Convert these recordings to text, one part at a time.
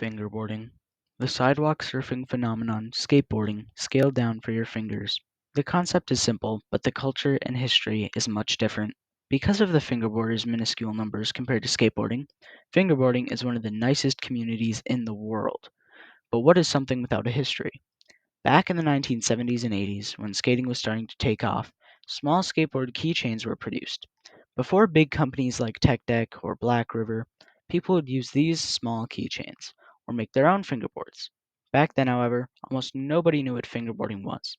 Fingerboarding. The sidewalk surfing phenomenon, skateboarding, scaled down for your fingers. The concept is simple, but the culture and history is much different. Because of the fingerboarders' minuscule numbers compared to skateboarding, fingerboarding is one of the nicest communities in the world. But what is something without a history? Back in the 1970s and 80s, when skating was starting to take off, small skateboard keychains were produced. Before big companies like Tech Deck or Black River, people would use these small keychains or make their own fingerboards. Back then, however, almost nobody knew what fingerboarding was.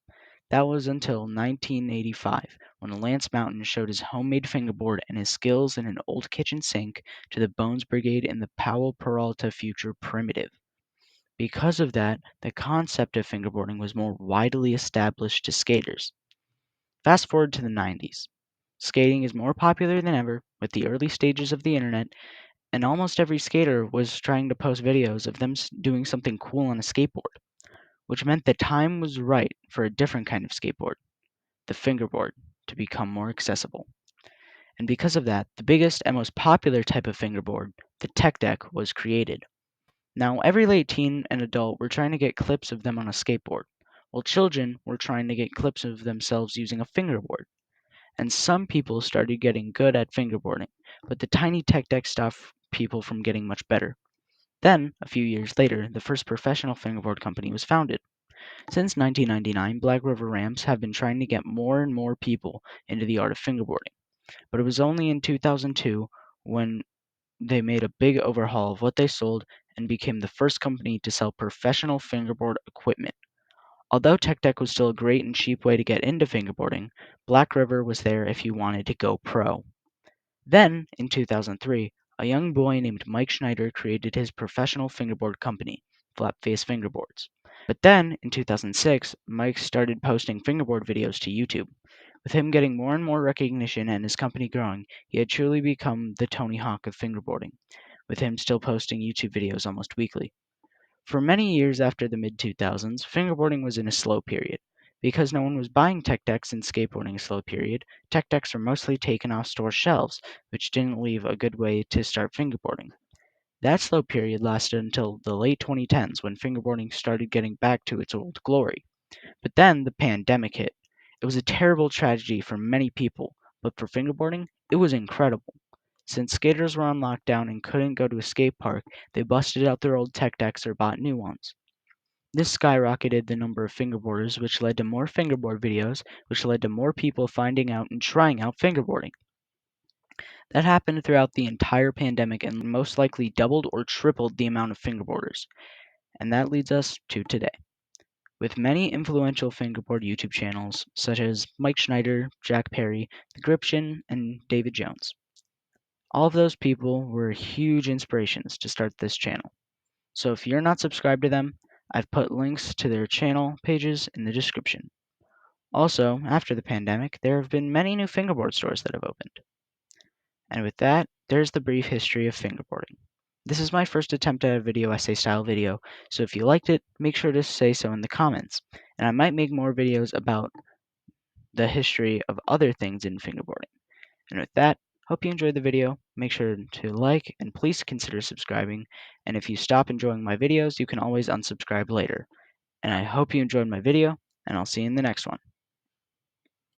That was until 1985, when Lance Mountain showed his homemade fingerboard and his skills in an old kitchen sink to the Bones Brigade in the Powell Peralta Future Primitive. Because of that, the concept of fingerboarding was more widely established to skaters. Fast forward to the 90s. Skating is more popular than ever with the early stages of the internet, and almost every skater was trying to post videos of them doing something cool on a skateboard, which meant the time was right for a different kind of skateboard, the fingerboard, to become more accessible. And because of that, the biggest and most popular type of fingerboard, the tech deck, was created. Now, every late teen and adult were trying to get clips of them on a skateboard, while children were trying to get clips of themselves using a fingerboard. And some people started getting good at fingerboarding, but the tiny tech deck stopped people from getting much better. Then, a few years later, the first professional fingerboard company was founded. Since 1999, Black River Ramps have been trying to get more and more people into the art of fingerboarding, but it was only in 2002 when they made a big overhaul of what they sold and became the first company to sell professional fingerboard equipment. Although Tech Deck was still a great and cheap way to get into fingerboarding, Black River was there if you wanted to go pro. Then, in 2003, a young boy named Mike Schneider created his professional fingerboard company, Flapface Fingerboards. But then, in 2006, Mike started posting fingerboard videos to YouTube. With him getting more and more recognition and his company growing, he had truly become the Tony Hawk of fingerboarding, with him still posting YouTube videos almost weekly. For many years after the mid 2000s, fingerboarding was in a slow period. Because no one was buying tech decks and skateboarding a slow period, tech decks were mostly taken off store shelves, which didn't leave a good way to start fingerboarding. That slow period lasted until the late 2010s when fingerboarding started getting back to its old glory. But then the pandemic hit. It was a terrible tragedy for many people, but for fingerboarding, it was incredible. Since skaters were on lockdown and couldn't go to a skate park, they busted out their old tech decks or bought new ones. This skyrocketed the number of fingerboarders, which led to more fingerboard videos, which led to more people finding out and trying out fingerboarding. That happened throughout the entire pandemic and most likely doubled or tripled the amount of fingerboarders. And that leads us to today. With many influential fingerboard YouTube channels, such as Mike Schneider, Jack Perry, The Gription, and David Jones. All of those people were huge inspirations to start this channel. So if you're not subscribed to them, I've put links to their channel pages in the description. Also, after the pandemic, there have been many new fingerboard stores that have opened. And with that, there's the brief history of fingerboarding. This is my first attempt at a video essay style video, so if you liked it, make sure to say so in the comments, and I might make more videos about the history of other things in fingerboarding. And with that, hope you enjoyed the video. Make sure to like and please consider subscribing. And if you stop enjoying my videos, you can always unsubscribe later. And I hope you enjoyed my video, and I'll see you in the next one.